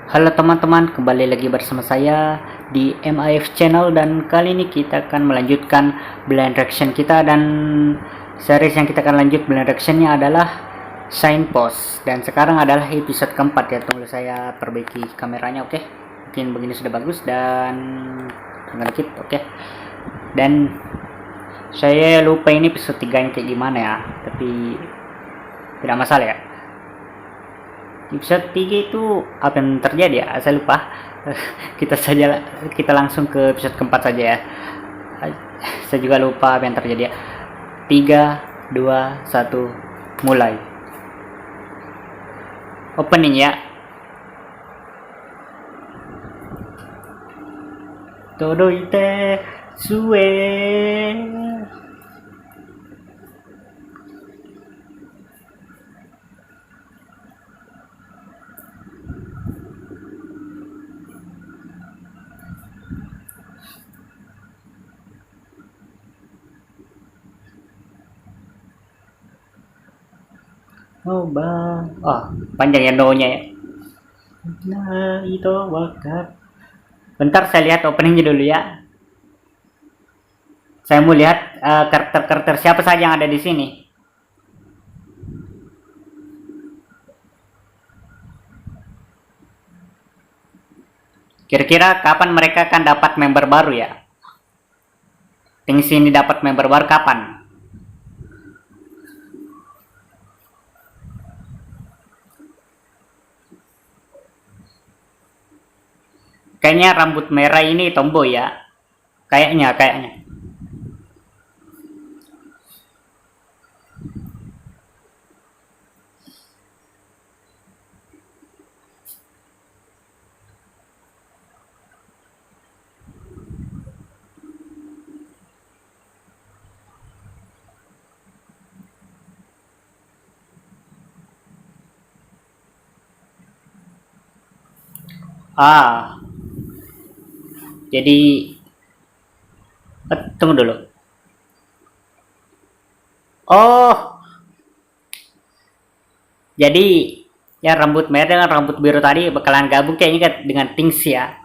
Halo teman-teman, kembali lagi bersama saya di MIF Channel dan kali ini kita akan melanjutkan blind reaction kita dan series yang kita akan lanjut blind reactionnya adalah Signpost dan sekarang adalah episode keempat ya. Tunggu saya perbaiki kameranya, oke? Mungkin begini sudah bagus dan tunggu dikit, oke? Dan saya lupa ini episode 3 kayak gimana ya, tapi tidak masalah ya. Episode 3 itu apa yang terjadi ya? Saya lupa. Kita langsung ke episode keempat saja ya. Saya juga lupa apa yang terjadi ya. 3, 2, 1, mulai. Opening ya. Todoite sue. Oh bang, oh panjang ya no-nya ya. Nah itu wakat. Bentar saya lihat openingnya dulu ya. Saya mau lihat karakter-karakter siapa saja yang ada di sini. Kira-kira kapan mereka akan dapat member baru ya? Ting sini dapat member baru kapan? Kayaknya rambut merah ini tomboy ya. Kayaknya. Ah, jadi tunggu dulu. Oh, jadi ya rambut merah dengan rambut biru tadi bakalan gabung kayaknya kan dengan Things ya.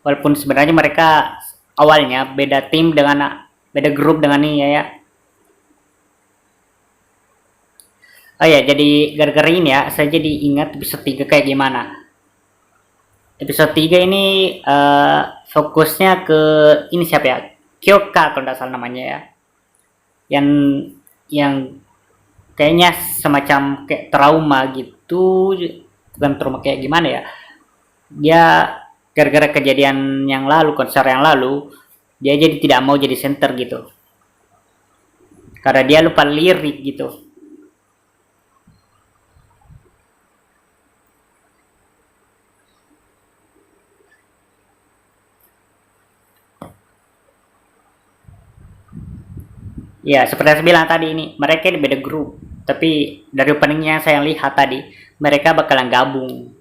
Walaupun sebenarnya mereka awalnya beda tim dengan beda grup dengan ini ya. Oh ya, jadi gara-gara ini ya, saya jadi ingat episode 3 kayak gimana. Episode 3 ini fokusnya ke ini siapa ya? Kyoka kalau tidak salah namanya ya. Yang yang kayaknya semacam kayak trauma gitu, bukan trauma kayak gimana ya. Dia gara-gara kejadian yang lalu, konser yang lalu, dia jadi tidak mau jadi center gitu. Karena dia lupa lirik gitu. Ya, seperti yang saya bilang tadi ini, mereka ini beda grup. Tapi dari openingnya saya lihat tadi, mereka bakalan gabung.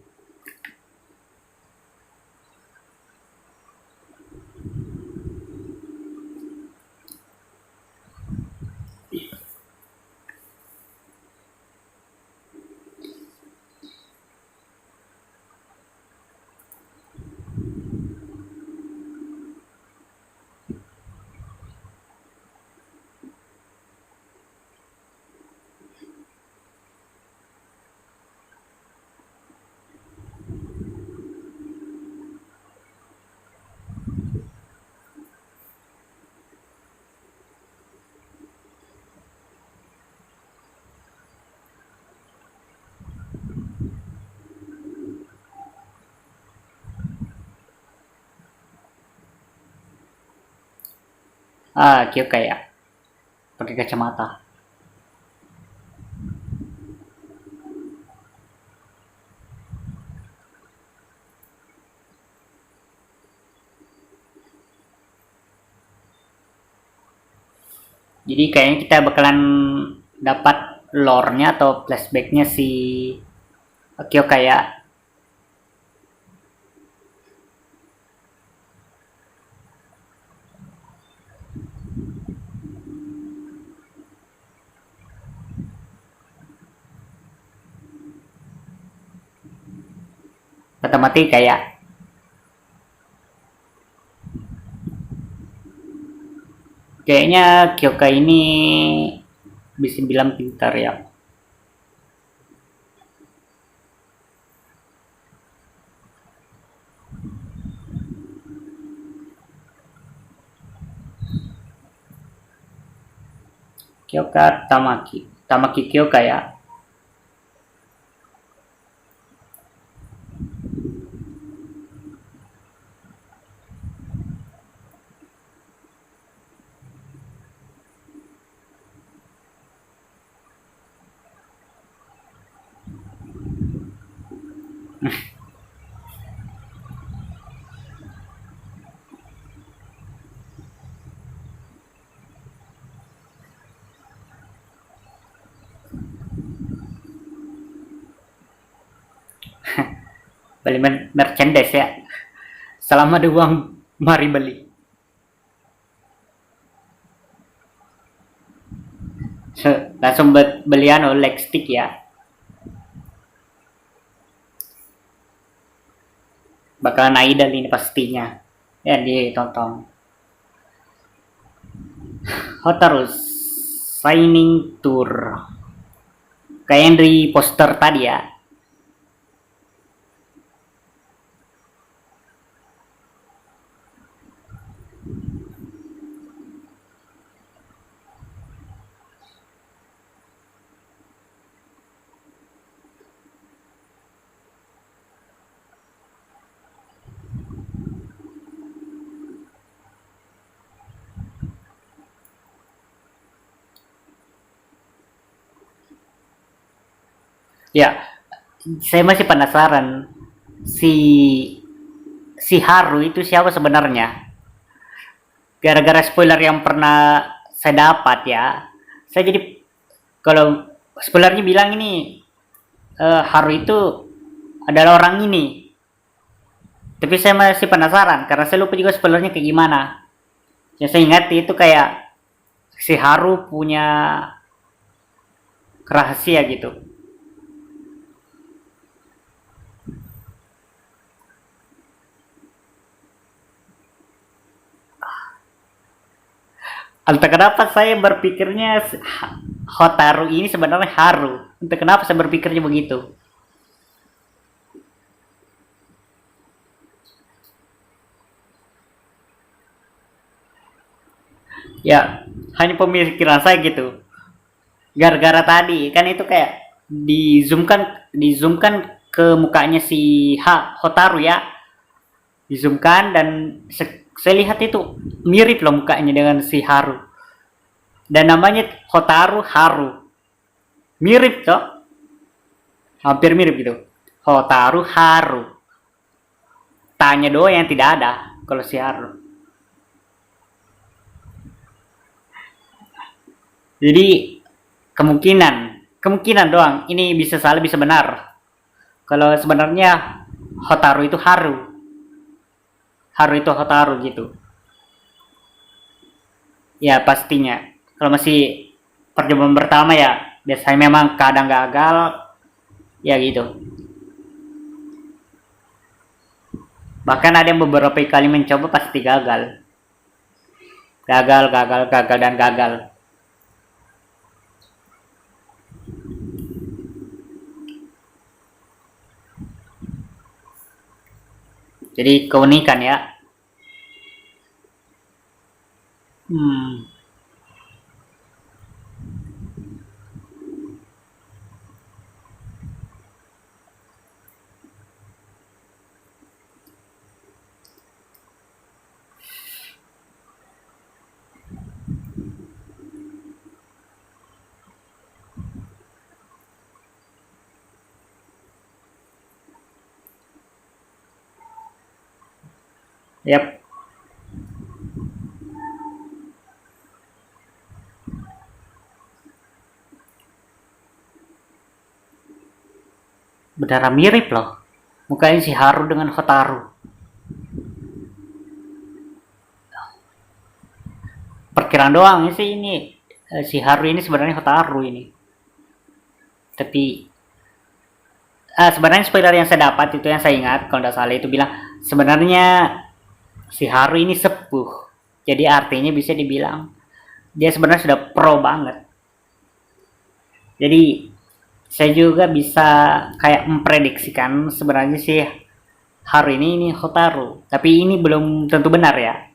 Ah, Kyo kayak pakai kacamata. Jadi kayaknya kita bakalan dapat lore-nya atau flashback-nya si Kyo kayak. otomatis kayak kayaknya Kyoka ini bisa bilang pintar ya. Kyoka Tamaki. Tamaki Kyoka ya. Beli merchandise ya. Selama ada uang, mari beli. Langsung belian leg stick ya. Bakalan idol ini pastinya. Ya ditonton. Hotaru signing tour. Kayak yang di poster tadi ya. Ya, saya masih penasaran si si Haru itu siapa sebenarnya? Gara-gara spoiler yang pernah saya dapat ya, saya jadi kalau spoilernya bilang ini Haru itu adalah orang ini, tapi saya masih penasaran karena saya lupa juga spoilernya kayak gimana. Yang saya ingat itu kayak si Haru punya rahasia gitu. Entah kenapa saya berpikirnya Hotaru ini sebenarnya Haru. Entah kenapa saya berpikirnya begitu. Ya, hanya pemikiran saya gitu. Gara-gara tadi kan itu kayak di zoomkan ke mukanya si Hotaru ya. Di-zoomkan dan saya lihat itu mirip loh mukanya dengan si Haru. Dan namanya Hotaru Haru. Mirip toh? Hampir mirip gitu. Hotaru Haru. Tanya doang yang tidak ada kalau si Haru. Jadi kemungkinan doang. Ini bisa salah bisa benar. Kalau sebenarnya Hotaru itu Haru. Haru itu Hotaru gitu. Ya pastinya. Kalau masih percobaan pertama ya biasanya memang kadang gagal ya gitu. Bahkan ada yang beberapa kali mencoba pasti gagal. Gagal dan gagal. Jadi keunikan ya. Yap. Benar mirip loh. Mukanya si Haru dengan Hotaru. Perkiraan doang sih ini. Si Haru ini sebenarnya Hotaru ini. Tapi Sebenarnya spoiler yang saya dapat itu, yang saya ingat kalau tidak salah itu bilang sebenarnya si Haru ini sepuh. Jadi artinya bisa dibilang dia sebenarnya sudah pro banget. Jadi saya juga bisa kayak memprediksikan sebenarnya si Haru ini Hotaru. Tapi ini belum tentu benar ya.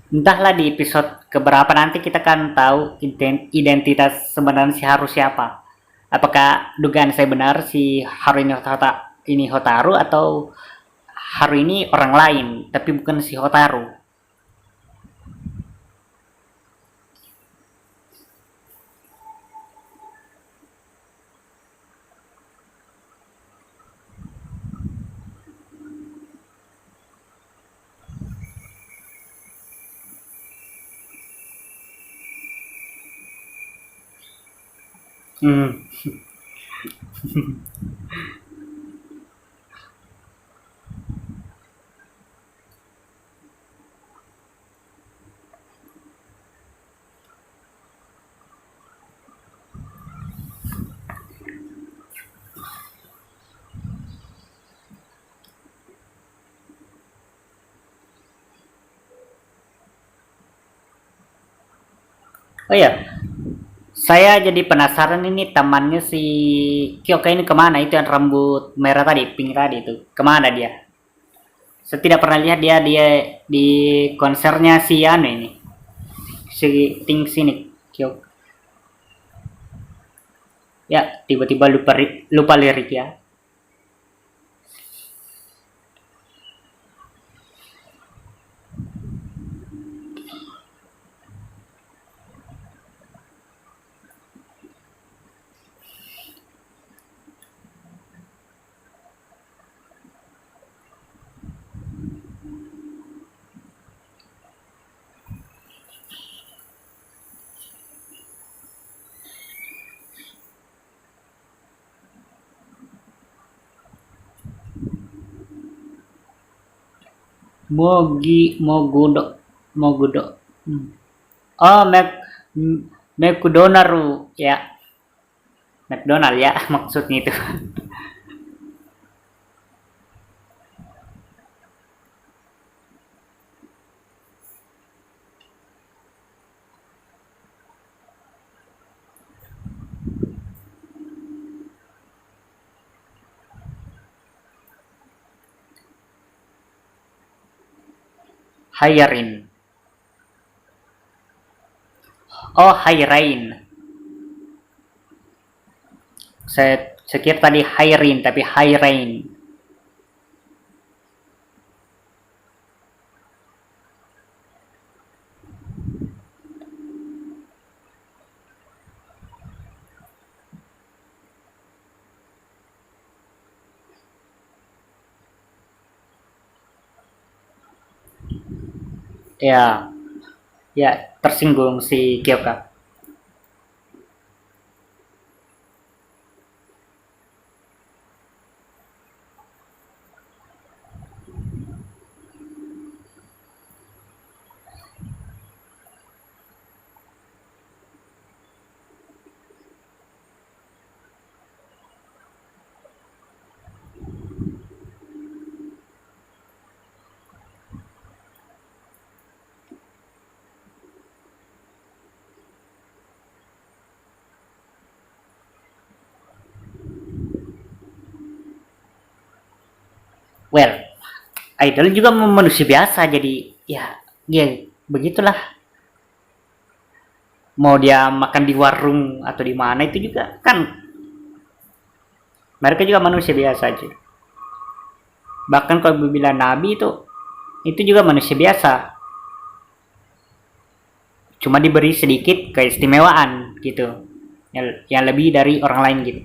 Entahlah di episode keberapa nanti kita kan tahu identitas sebenarnya si Haru siapa. Apakah dugaan saya benar si Haru ini Hotaru atau Haru ini orang lain tapi bukan si Hotaru. Hmm. Oh ya, saya jadi penasaran ini temannya si Kyoka ini kemana, itu yang rambut merah tadi, pink tadi itu. Kemana dia? Saya tidak pernah lihat dia di konsernya si Anu ini. Si Ting sini Kyoka. Ya, tiba-tiba lupa lirik ya. Mogudo Mogudo. Hmm. Oh, McDonald ya. McDonald ya maksudnya itu. Hiring. Oh, Hiring. Saya kira tadi Hiring tapi Hiring. Ya, ya tersinggung si Kyoka. Well, idol juga manusia biasa, jadi ya begitulah. Mau dia makan di warung atau di mana itu juga kan mereka juga manusia biasa aja. Bahkan kalau bilang nabi itu juga manusia biasa, cuma diberi sedikit keistimewaan gitu, yang lebih dari orang lain gitu.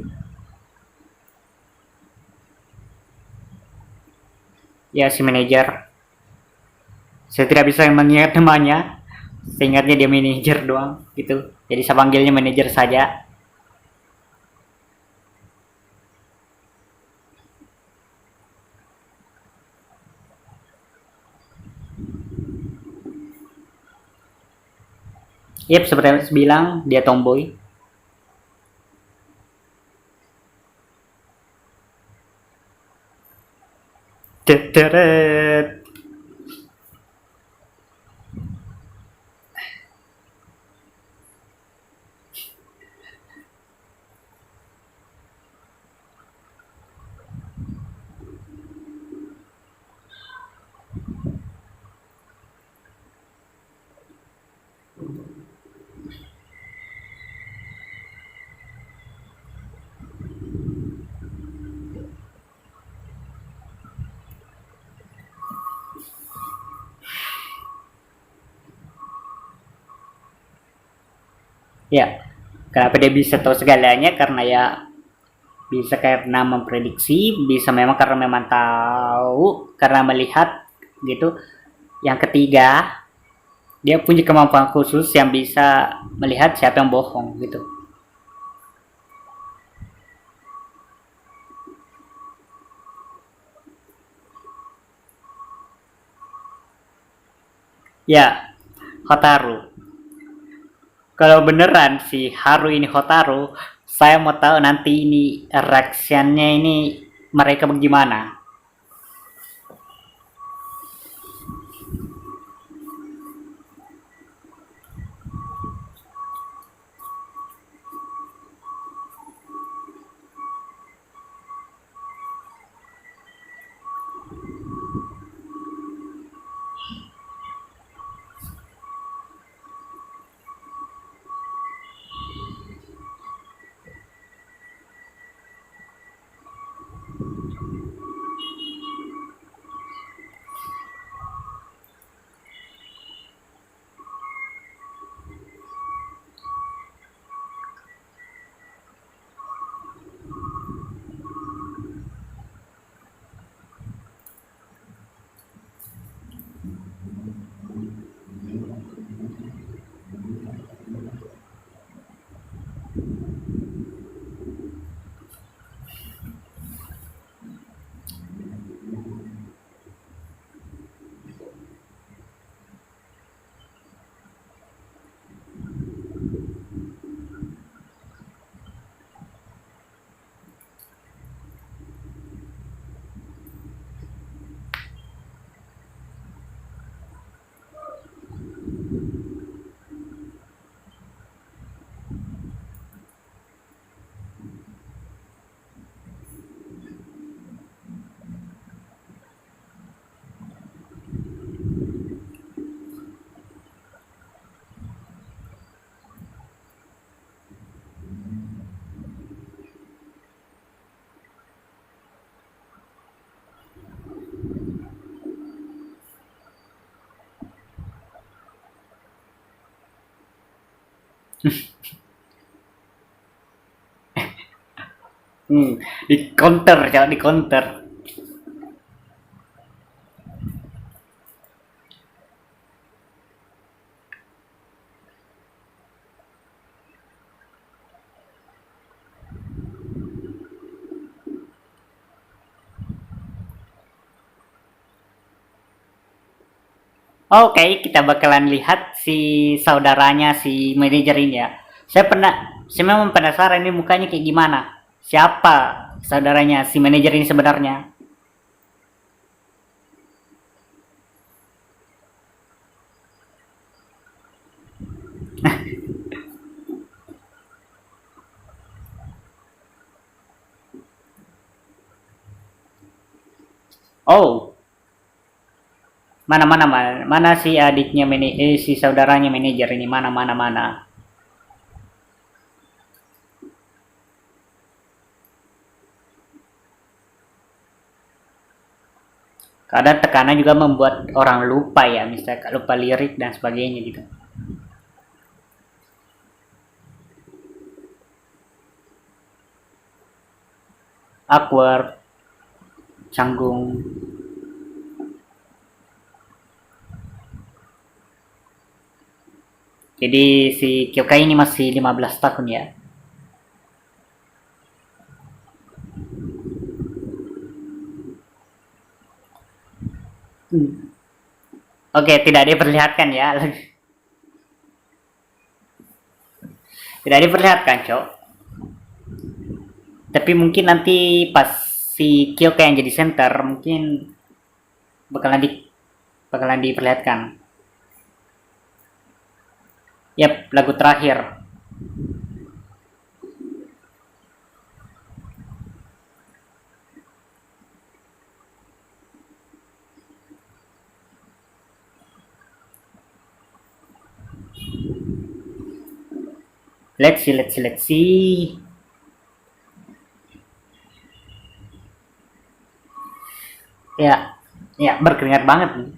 Ya si manajer, saya tidak bisa mengingat namanya, seingatnya dia manajer doang gitu, jadi saya panggilnya manajer saja. Yep, seperti yang bilang, dia tomboy. Teret. Ya, kenapa dia bisa tahu segalanya? Karena ya bisa karena memprediksi, bisa memang karena memang tahu, karena melihat gitu. Yang ketiga, dia punya kemampuan khusus yang bisa melihat siapa yang bohong gitu. Ya, Hotaru. Kalau beneran si Haru ini Hotaru, saya mau tahu nanti ini reaksinya ini mereka bagaimana. Di counter, jangan di counter. Oke, kita bakalan lihat si saudaranya si manajer ini ya. Saya memang penasaran ini mukanya kayak gimana. Siapa saudaranya si manajer ini sebenarnya? Oh, mana si adiknya si saudaranya manajer ini mana. Kadang tekanan juga membuat orang lupa ya, misalnya lupa lirik dan sebagainya gitu. Awkward, canggung. Jadi si Kyoka ini masih 15 tahun ya. Oke, tidak diperlihatkan ya. Tidak diperlihatkan, Cok. Tapi mungkin nanti pas si Kyoka yang jadi center mungkin bakalan diperlihatkan. Yap, lagu terakhir. Let's see. Ya, berkeringat banget nih.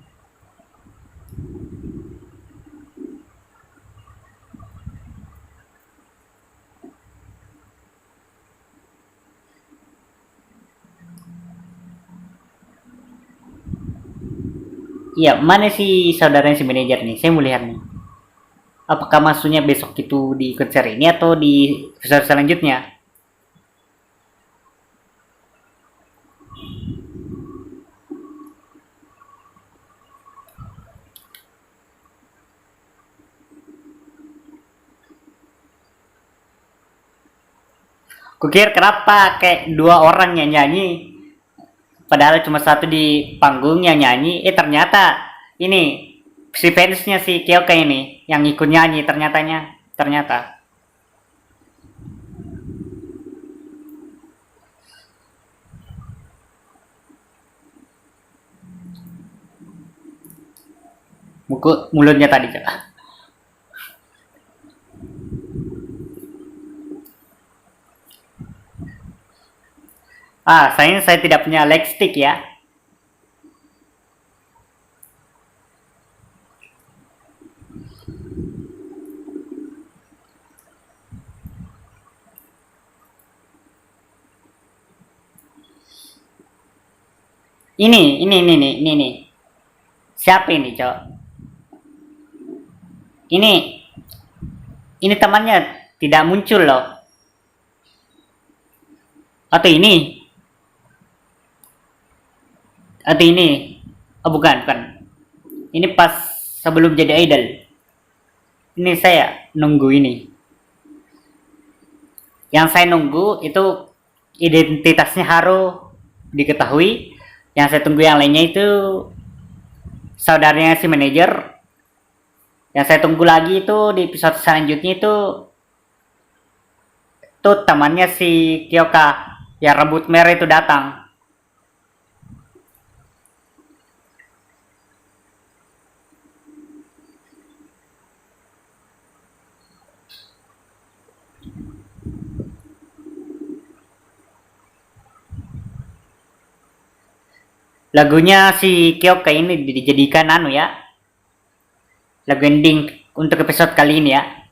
Iya, mana sih saudaranya si manajer nih? Saya mau lihat nih. Apakah maksudnya besok itu di konser ini atau di konser selanjutnya? Kukira kenapa kayak dua orang yang nyanyi, padahal cuma satu di panggung yang nyanyi. Ternyata ini si fansnya si Kyoka ini yang ikut nyanyi ternyata. Mulutnya tadi, Cak. Sayangnya saya tidak punya leg stick ya. Ini. Siapa ini, Cok? Ini temannya tidak muncul loh. Atau ini? Oh, bukan. Ini pas sebelum jadi idol. Ini saya nunggu ini. Yang saya nunggu itu identitasnya Haru diketahui. Yang saya tunggu yang lainnya itu saudaranya si manajer. Yang saya tunggu lagi itu di episode selanjutnya itu temannya si Kyoka yang rambut merah itu datang. Lagunya si Kyoka ini dijadikan ya, lagu ending untuk episode kali ini ya.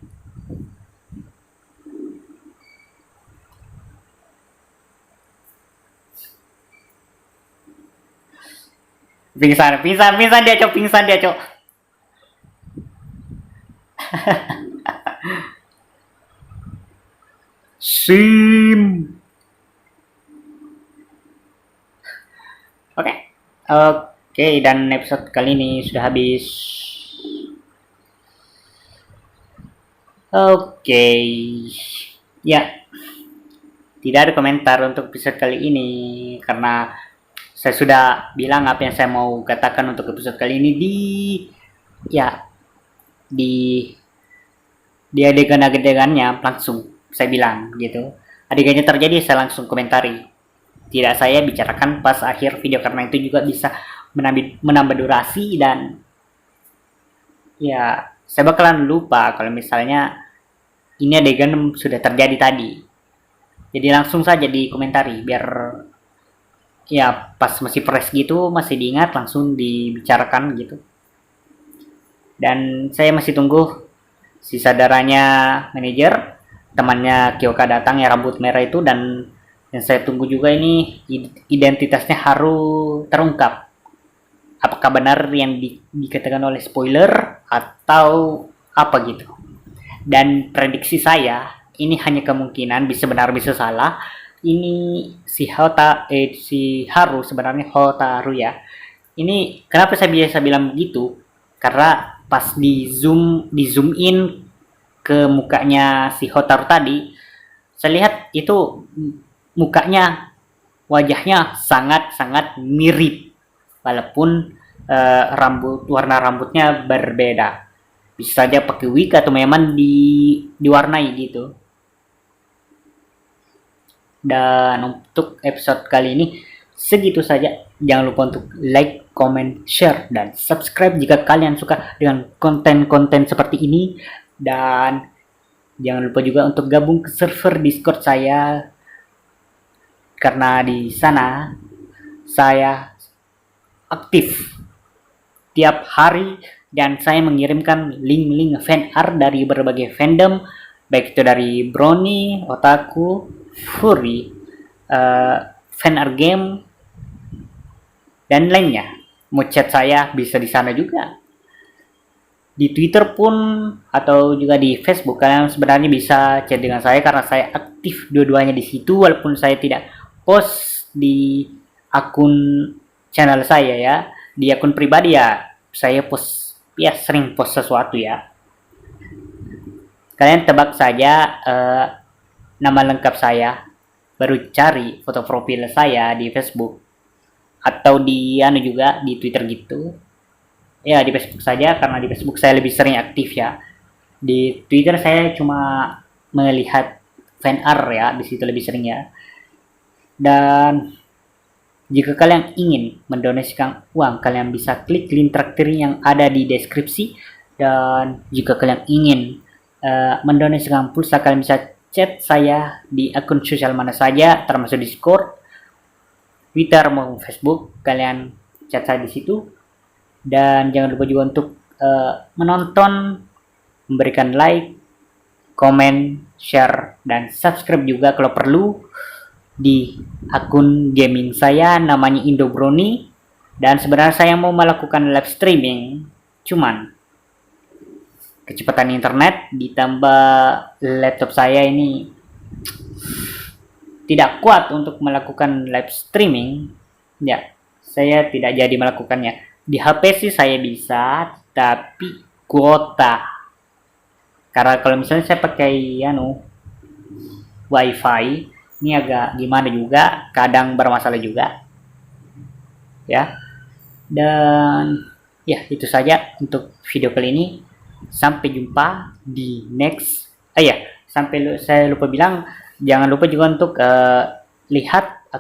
Pingsan dia, Cok. Sim. Oke, dan episode kali ini sudah habis. Oke. Ya. Tidak ada komentar untuk episode kali ini karena saya sudah bilang apa yang saya mau katakan untuk episode kali ini di adegan-adegannya langsung saya bilang gitu. Adegannya terjadi saya langsung komentari. Tidak saya bicarakan pas akhir video karena itu juga bisa menambah durasi dan ya saya bakalan lupa kalau misalnya ini adegan sudah terjadi tadi. Jadi langsung saja dikomentari biar ya pas masih fresh gitu, masih diingat langsung dibicarakan gitu. Dan saya masih tunggu si saudaranya manajer, temannya Kyoka datang yang rambut merah itu, dan yang saya tunggu juga ini identitasnya Haru terungkap. Apakah benar yang dikatakan oleh spoiler atau apa gitu. Dan prediksi saya ini hanya kemungkinan, bisa benar bisa salah. Ini si Haru sebenarnya Hotaru ya. Ini kenapa saya biasa bilang begitu? Karena pas di zoom in ke mukanya si Hotaru tadi, saya lihat itu mukanya, wajahnya sangat-sangat mirip, walaupun warna rambutnya berbeda. Bisa saja pakai wig atau memang diwarnai gitu. Dan untuk episode kali ini segitu saja. Jangan lupa untuk like, comment, share, dan subscribe jika kalian suka dengan konten-konten seperti ini. Dan jangan lupa juga untuk gabung ke server Discord saya, karena di sana saya aktif tiap hari dan saya mengirimkan link-link fan art dari berbagai fandom, baik itu dari Brony, Otaku, Furry, fan art game, dan lainnya. Mau chat saya bisa di sana juga. Di Twitter pun atau juga di Facebook, kalian sebenarnya bisa chat dengan saya karena saya aktif dua-duanya di situ, walaupun saya tidak post di akun channel saya ya. Di akun pribadi ya saya post, ya sering post sesuatu ya. Kalian tebak saja nama lengkap saya, baru cari foto profil saya di Facebook atau di juga di Twitter gitu. Ya di Facebook saja karena di Facebook saya lebih sering aktif ya. Di Twitter saya cuma melihat fan art ya, di situ lebih sering ya. Dan jika kalian ingin mendonasikan uang, kalian bisa klik link traktir yang ada di deskripsi. Dan jika kalian ingin mendonasikan pulsa, kalian bisa chat saya di akun sosial mana saja, termasuk Discord, Twitter maupun Facebook. Kalian chat saya di situ. Dan jangan lupa juga untuk menonton, memberikan like, komen, share, dan subscribe juga kalau perlu di akun gaming saya namanya Indobrony. Dan sebenarnya saya mau melakukan live streaming, cuman kecepatan internet ditambah laptop saya ini tidak kuat untuk melakukan live streaming ya, saya tidak jadi melakukannya. Di HP sih saya bisa, tapi kuota, karena kalau misalnya saya pakai wifi ini agak gimana juga, kadang bermasalah juga ya. Dan ya itu saja untuk video kali ini. Sampai jumpa di next. Saya lupa bilang, jangan lupa juga untuk lihat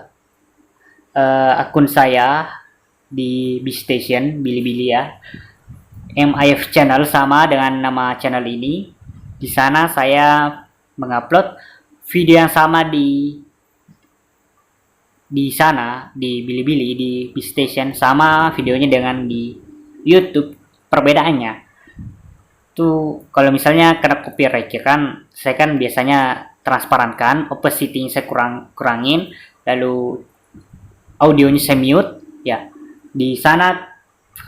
akun saya di Bistation Bilibili ya, MIF channel sama dengan nama channel ini. Di sana saya mengupload video yang sama di sana di Bilibili, di Bistation, sama videonya dengan di YouTube. Perbedaannya tuh kalau misalnya kena copyright ya kan, saya kan biasanya transparankan, opacity saya kurangin, lalu audionya saya mute ya. Di sana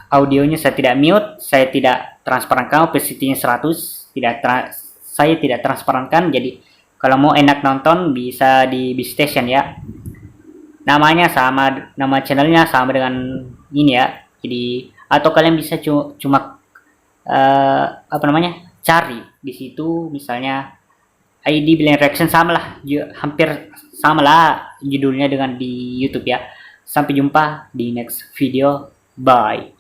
audionya saya tidak mute, saya tidak transparankan, opacity-nya 100, saya tidak transparankan. Jadi kalau mau enak nonton bisa di Bistation ya. Namanya sama, nama channelnya sama dengan ini ya. Jadi atau kalian bisa cuma cari di situ misalnya ID Blind Reaction, sama lah, hampir sama lah judulnya dengan di YouTube ya. Sampai jumpa di next video, bye.